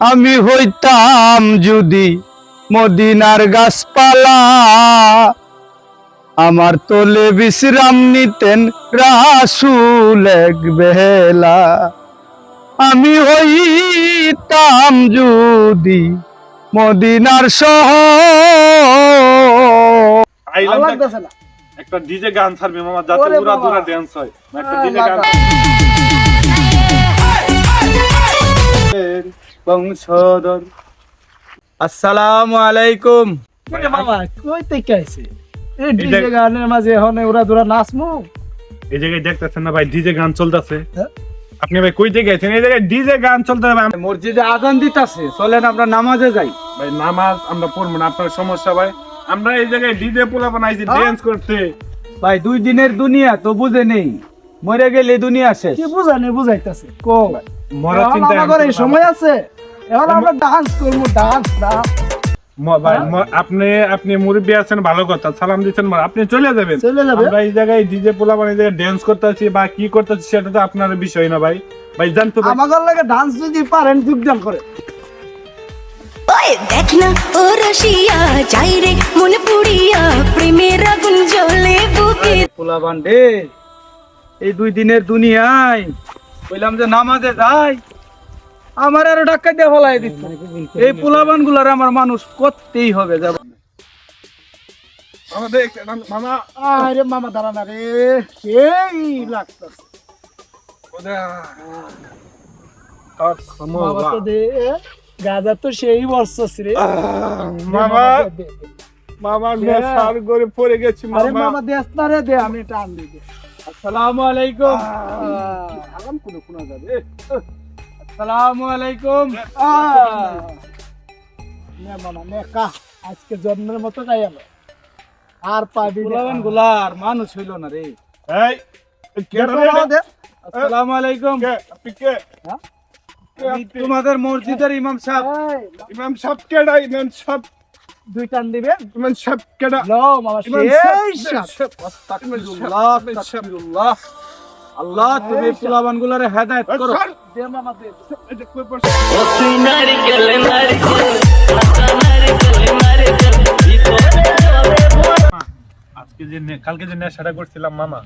আমি হইতাম যদি মদিনার গাছপালা, আমার তোলে বিশ্রাম নিতেন রাসূল এক বেলা। আমি হইতাম যদি মদিনার শহর। আইলাম ভালো লাগতেছে না। একটা ডিজে গান ছাড়বে মামা, যাতে ওরে উড়া বাবা। দুরা ড্যান্স হয়। একটা ডিজে গান বংশধর। আসসালামু আলাইকুম। এ বাবা কই থেকে আইছে? এই যে- ডিজে গানের মাঝে এখন ওরা দুরা নাচমু। এই জায়গায় দেখতেছেন না ভাই, ডিজে গান চলতেছে। হ্যাঁ? আপনি ভাই কই থেকে গেছেন? এই জায়গায় ডিজে গান চলতেছে ভাই। মসজিদে আজান দিতাছে, চলেন আমরা নামাজে যাই। ভাই নামাজ আমরা পড়বো না, আপনার সমস্যা ভাই। আমরা এই জায়গায় ডিজে পোলা বানাইছি ড্যান্স করতে। ভাই 2 দিনের দুনিয়া তো বুঝে নেই, মরে গেলে দুনিয়া শেষ। কি বুঝানি বুঝাইতাছে কো মরার এখন চিন্তা আমাদের এই সময় আছে, এখন আমরা ডান্স করবো, ডান্স ডান্স ভাই আপনি মুরব্বী আছেন, ভালো কথা, সালাম দিচ্ছেন, আপনি চলে যাবেন। চলে যাবে। আমরা এই জায়গায় ডিজে পোলা বানাই ড্যান্স করতেছি বা কি করতেছি সেটা তো আপনার বিষয় না ভাই। ভাই জানতো ভাই। আমাদের লাগে ডান্স যদি পারেন যোগদান করে। ওই দেখ না ও রসিয়া যাই রে মনে পুড়িয়া প্রেমের আগুন জ্বলে বুকে। পোলাবান রে, এই 2 দিনের দুনিয়ায় বললাম যে নামাজে যাই, আমার আরো ডাক্কা দিয়ে ফলাই দিচ্ছে। এই পোলাবান গুলার আমার মানুষ করতেই হবে। যাব মামা আরে মামা দাঁড়া না রে, সেই লাগতাছে। বাবা তো দে, গাজা তো সেই বর্ষস রে। মামা দে, দে। মামা নেশার করে পড়ে গেছি আরে মামা। মামা দেস না রে, দে আমি টান দিই দে। আসসালামু আলাইকুম। আরাম কোনো কোনা যাবে। আসসালামু আলাইকুম। নে মামা নে কা, আজকে জন্মের মতো যাই আমি। আর পাবি না। পোলাবান গুলার মানুষ হইল না রে। এই কে রে? দে। আসসালামু আলাইকুম। কে? আপনি কে? হ্যাঁ? আমি তোমাদের মসজিদের ইমাম সাহেব। এই, ইমাম সাহেব কেডা? ইমাম সাহেব, দুই টান দিবেন। ইমাম সাহেব কেডা? লো মামা ইমাম সেই সাহেব, সাপ। আস্তাগফিরুল্লাহ, আস্তাগফিরুল্লাহ। আল্লাহ তুমি পোলাবান গুলারে হেদায়েত করো। দে মামা দে। এই যে কই পড়ছে? আজকে যে কালকে যে নেশাটা করছিলাম মামা,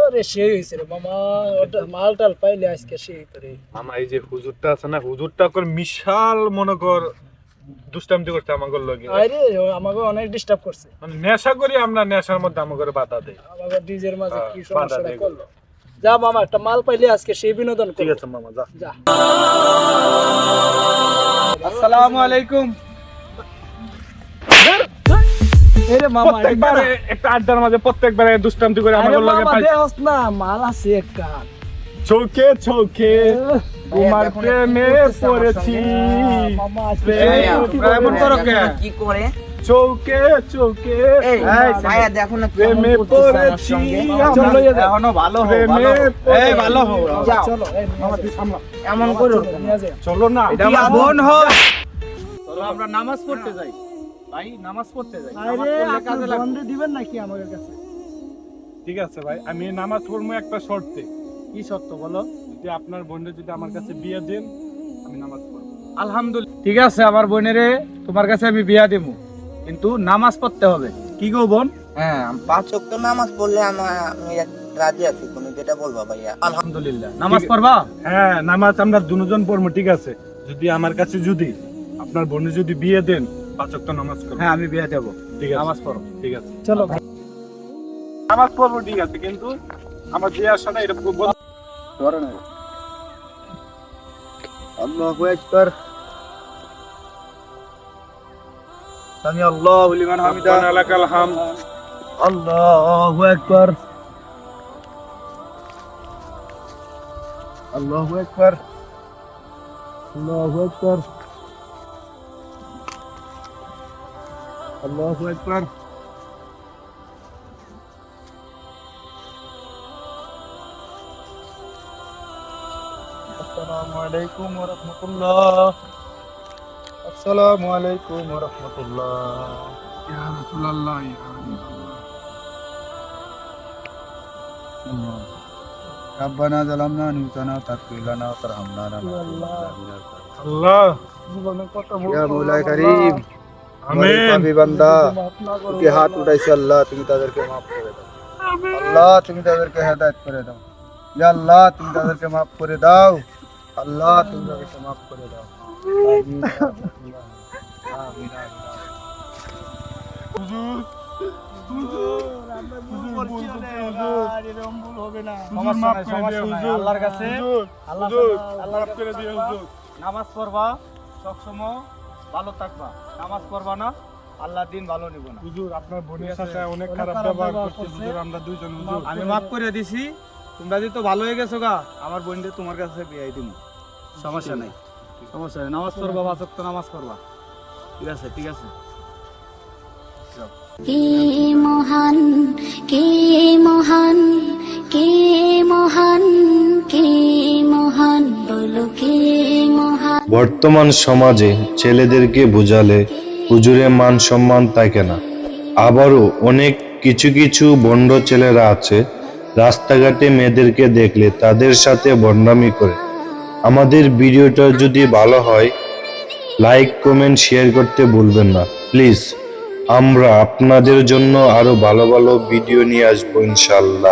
আরে সেই হইছে রে মামা, ওটা মাল টাল পাইলে আজকে সেই করে। মামা এই যে হুজুরটা আছে না, হুজুরটা কর বিশাল মনে কর দুষ্টামি করছে আমাকে লগে। আরে আমাকে অনেক ডিস্টার্ব করছে। মানে নেশা করি আমরা, নেশার মধ্যে আমাকে বাধা দেয়। আমাকে ডিজের মাঝে কি বাধা সমস্যাটা দেয়। করলো। যা মামা একটা মাল পাইলে আজকে সেই বিনোদন ঠিক করবো। আছে মামা, যা। যা। আসসালামু আলাইকুম। এরে মামা প্রত্যেকবারে একটা আড্ডার মাঝে প্রত্যেকবারে দুষ্টামি করে আরে আমাকে লগে মামা পাই। দেহস না, মাল আছে একটা। চোখে চোখে তোমার প্রেমে পড়েছি, মামা আজকে এই, এমন করো কে? কি করে চোখে চোখে এই এই, ভাইয়া দেখো না প্রেমে পড়েছি, চলো লইয়া যাও। এখনো ভালো হও, ভালো হও। এই ভালো হও। যাও চলো এই মামা তুই সামলা। এমন করো চলো, নিয়ে যাও। চলো না। এটা আমার বোন হয়। চলো আমরা নামাজ পড়তে যাই। ভাই নামাজ পড়তে যাই। নামাজ আরে পড়লে আপনি কাজে লাগবে। বন্ধে দিবেন নাকি আমাদের কাছে? ঠিক আছে ভাই, আমি নামাজ পড়বো একটা শর্তে। কি সত্য বলো? যদি আপনার বোনটা যদি আমার কাছে বিয়ে দেন, আমি নামাজ পড়বো। আলহামদুলিল্লাহ, ঠিক আছে আমার বোনেরে তোমার কাছে আমি বিয়া দেবো, কিন্তু নামাজ পড়তে হবে। কি গো বোন? হ্যাঁ 5 ওয়াক্ত নামাজ পড়লে আমি রাজি আছি, তুমি যেটা বলবা ভাইয়া। আলহামদুলিল্লাহ নামাজ পড়বা। হ্যাঁ নামাজ আমরা দুজন পড়বো, ঠিক আছে। যদি আমার কাছে যদি আপনার বোনে যদি বিয়ে দেন, 5 ওয়াক্ত নামাজ করবো। হ্যাঁ আমি বিয়া দেবো, ঠিক আছে, নামাজ পড়ো। ঠিক আছে। চলো ভাই। নামাজ পড়বো ঠিক আছে, কিন্তু আমার যে আশাটা এটা বল। আল্লাহু আকবার। সামি আল্লাহু লিমান হামিদা। রব্বানা লাকাল হামদ। আল্লাহু আকবার। আল্লাহু আকবার। আল্লাহু আকবার। আল্লাহু আকবার। আসসালামু আলাইকুম ওয়া রাহমাতুল্লাহ। আসসালামু আলাইকুম ওয়া রাহমাতুল্লাহ। ইয়া রাসূলুল্লাহ, ইয়া ربنا ظلمنا أنفسنا وتغفر لنا وترحمنا لنكونن من الخاسرين. আল্লাহ জীবনে কত ইয়া মৌলা করিম আমিন পাপী বান্দা মাফ না করো কি হাত উঠাইছে আল্লাহ তুমি তাদেরকে মাফ করে দাও আল্লাহ তুমি তাদেরকে হেদায়েত করে দাও ইয়া আল্লাহ তুমি তাদেরকে মাফ করে দাও আল্লাহ তুমি তাদেরকে মাফ করে দাও আমিন আমিন আল্লাহর কাছে মাফ করে দিও হুজুর নামাজ পড়বা সবসময় ভালো থাকবা নামাজ পড়বা না আল্লাহ দিন ভালো নিব না হুজুর আপনার বোনের সাথে অনেক খারাপ ব্যবহার করছে হুজুর আমরা দুইজন হুজুর আমি মাফ করে দিছি তোমরা যদি তো ভালো হয়ে গেছো গা আমার বোনকে তোমার কাছে বিয়াই দিব সমস্যা নাই সমস্যা নাই নামাজ পড়বা 5 ওয়াক্ত নামাজ পড়বা ঠিক আছে ঠিক আছে কে মহান কে মহান কে মহান কে মহান বলো কে মহান বর্তমান সমাজে ছেলেদেরকে বোঝালে হুজুরে মান সম্মান থাকে না। আবারও অনেক কিছু কিছু ভণ্ড ছেলেরা আছে রাস্তাঘাটে মেয়েদেরকে দেখলে তাদের সাথে ভণ্ডামি করে। আমাদের ভিডিওটা যদি ভালো হয় লাইক কমেন্ট শেয়ার করতে ভুলবেন না প্লিজ। আমরা আপনাদের জন্য আরো ভালো ভালো ভিডিও নিয়ে আসবো ইনশাআল্লাহ।